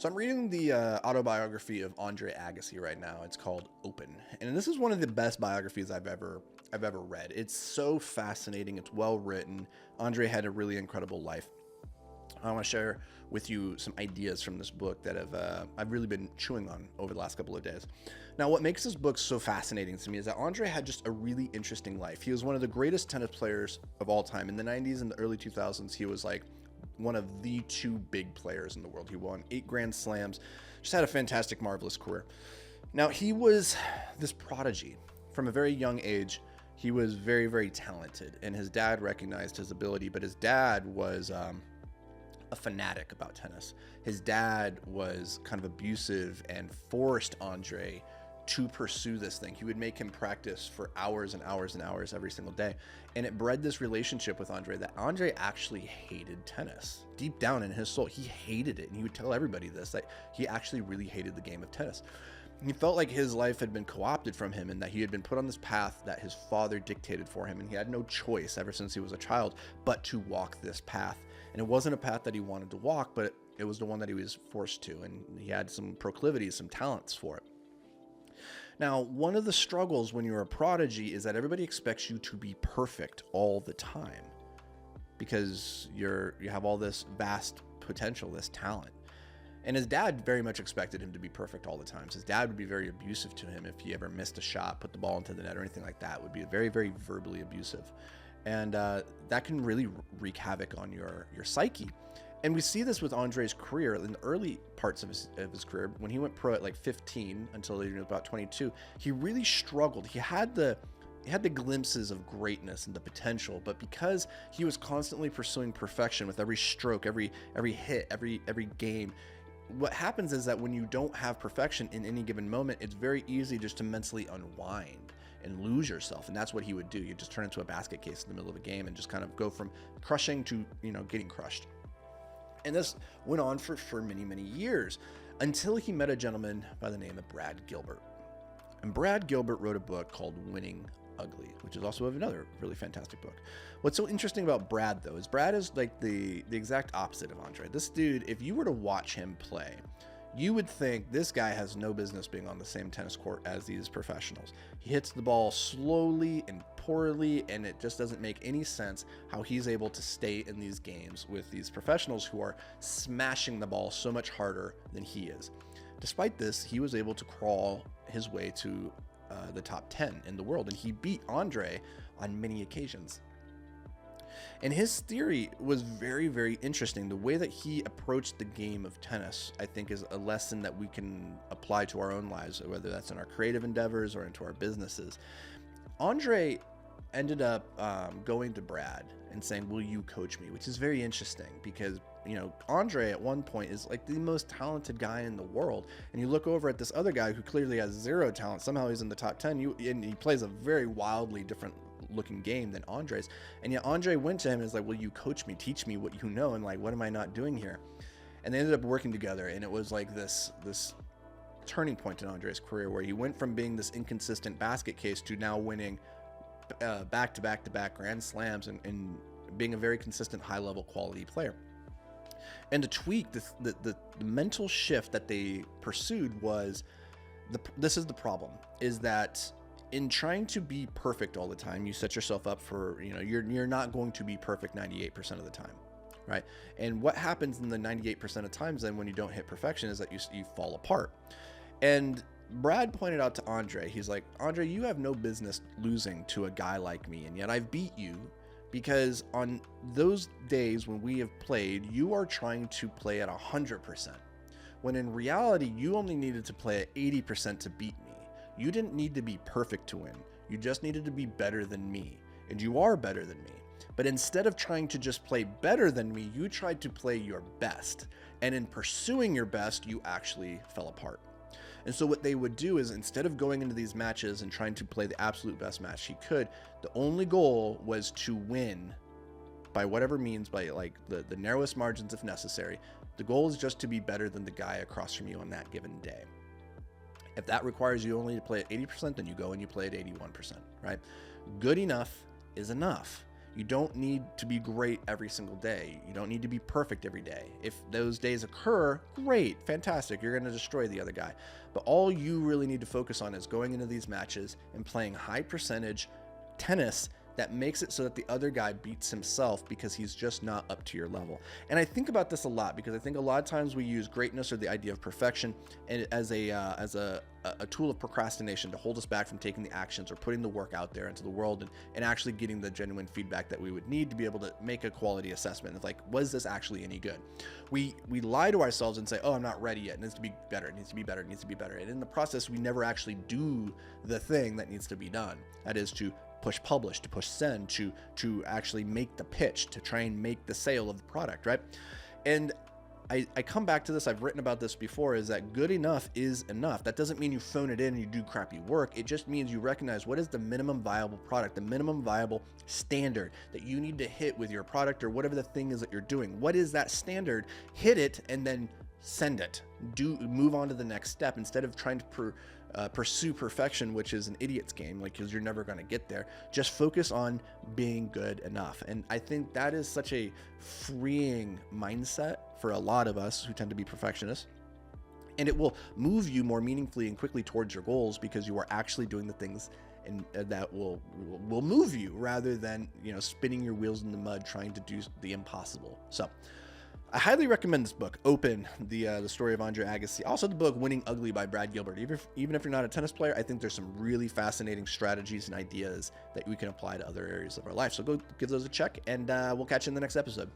So I'm reading the autobiography of Andre Agassi right now. It's called Open, and this is one of the best biographies I've ever read. It's so fascinating. It's well written. Andre had a really incredible life. I want to share with you some ideas from this book that I've really been chewing on over the last couple of days. Now, what makes this book so fascinating to me is that Andre had just a really interesting life. He was one of the greatest tennis players of all time. In the 90s and the early 2000s, he was like one of the two big players in the world. He won 8 Grand Slams, just had a fantastic, marvelous career. Now, he was this prodigy. From a very young age, he was very, very talented, and his dad recognized his ability, but his dad was a fanatic about tennis. His dad was kind of abusive and forced Andre to pursue this thing. He would make him practice for hours and hours and hours every single day. And it bred this relationship with Andre that Andre actually hated tennis. Deep down in his soul, he hated it. And he would tell everybody this, that he actually really hated the game of tennis. He felt like his life had been co-opted from him and that he had been put on this path that his father dictated for him. And he had no choice ever since he was a child but to walk this path. And it wasn't a path that he wanted to walk, but it was the one that he was forced to. And he had some proclivities, some talents for it. Now, one of the struggles when you're a prodigy is that everybody expects you to be perfect all the time because you have all this vast potential, this talent. And his dad very much expected him to be perfect all the time. His dad would be very abusive to him if he ever missed a shot, put the ball into the net or anything like that. Would be very, very verbally abusive. And that can really wreak havoc on your psyche. And we see this with Andre's career in the early parts of his career. When he went pro at like 15 until he was about 22, he really struggled. He had the glimpses of greatness and the potential, but because he was constantly pursuing perfection with every stroke, every hit, every game, what happens is that when you don't have perfection in any given moment, it's very easy just to mentally unwind and lose yourself. And that's what he would do. You just turn into a basket case in the middle of a game and just kind of go from crushing to, getting crushed. And this went on for many, many years until he met a gentleman by the name of Brad Gilbert. And Brad Gilbert wrote a book called Winning Ugly, which is also another really fantastic book. What's so interesting about Brad, though, is Brad is like the exact opposite of Andre. This dude, if you were to watch him play, you would think this guy has no business being on the same tennis court as these professionals. He hits the ball slowly and poorly, and it just doesn't make any sense how he's able to stay in these games with these professionals who are smashing the ball so much harder than he is. Despite this, he was able to crawl his way to the top 10 in the world, and he beat Andre on many occasions. And his theory was very, very interesting. The way that he approached the game of tennis, I think, is a lesson that we can apply to our own lives, whether that's in our creative endeavors or into our businesses. Andre ended up going to Brad and saying, "Will you coach me?" Which is very interesting because, Andre at one point is like the most talented guy in the world. And you look over at this other guy who clearly has zero talent. Somehow he's in the top 10. And he plays a very wildly different looking game than Andre's. And yet Andre went to him and was like, "Will you coach me? Teach me what you know. And like, what am I not doing here?" And they ended up working together. And it was like this turning point in Andre's career where he went from being this inconsistent basket case to now winning back-to-back Grand Slams and being a very consistent, high-level quality player. And to tweak the mental shift that they pursued was, this is the problem, is that in trying to be perfect all the time, you set yourself up for, you're not going to be perfect 98% of the time, right? And what happens in the 98% of times then when you don't hit perfection is that you fall apart. And Brad pointed out to Andre, he's like, "Andre, you have no business losing to a guy like me, and yet I've beat you because on those days when we have played, you are trying to play at 100%, when in reality, you only needed to play at 80% to beat me. You didn't need to be perfect to win. You just needed to be better than me, and you are better than me. But instead of trying to just play better than me, you tried to play your best, and in pursuing your best, you actually fell apart." And so what they would do is, instead of going into these matches and trying to play the absolute best match he could, the only goal was to win by whatever means, by like the narrowest margins if necessary. The goal is just to be better than the guy across from you on that given day. If that requires you only to play at 80%, then you go and you play at 81%, right? Good enough is enough. You don't need to be great every single day. You don't need to be perfect every day. If those days occur, great, fantastic. You're going to destroy the other guy. But all you really need to focus on is going into these matches and playing high percentage tennis that makes it so that the other guy beats himself because he's just not up to your level. And I think about this a lot because I think a lot of times we use greatness or the idea of perfection and as a tool of procrastination to hold us back from taking the actions or putting the work out there into the world and actually getting the genuine feedback that we would need to be able to make a quality assessment. It's like, was this actually any good? We lie to ourselves and say, oh, I'm not ready yet. It needs to be better. It needs to be better. It needs to be better. And in the process, we never actually do the thing that needs to be done. That is to push publish, to push send, to actually make the pitch, to try and make the sale of the product, right? And I come back to this, I've written about this before, is that good enough is enough. That doesn't mean you phone it in and you do crappy work. It just means you recognize what is the minimum viable product, the minimum viable standard that you need to hit with your product or whatever the thing is that you're doing. What is that standard? Hit it and then send it. Move on to the next step instead of trying to pursue perfection, which is an idiot's game, like, because you're never going to get there. Just focus on being good enough. And I think that is such a freeing mindset for a lot of us who tend to be perfectionists. And it will move you more meaningfully and quickly towards your goals because you are actually doing the things and that will move you rather than, spinning your wheels in the mud trying to do the impossible. So I highly recommend this book, Open, the story of Andre Agassi. Also the book Winning Ugly by Brad Gilbert. Even if you're not a tennis player, I think there's some really fascinating strategies and ideas that we can apply to other areas of our life. So go give those a check, and we'll catch you in the next episode.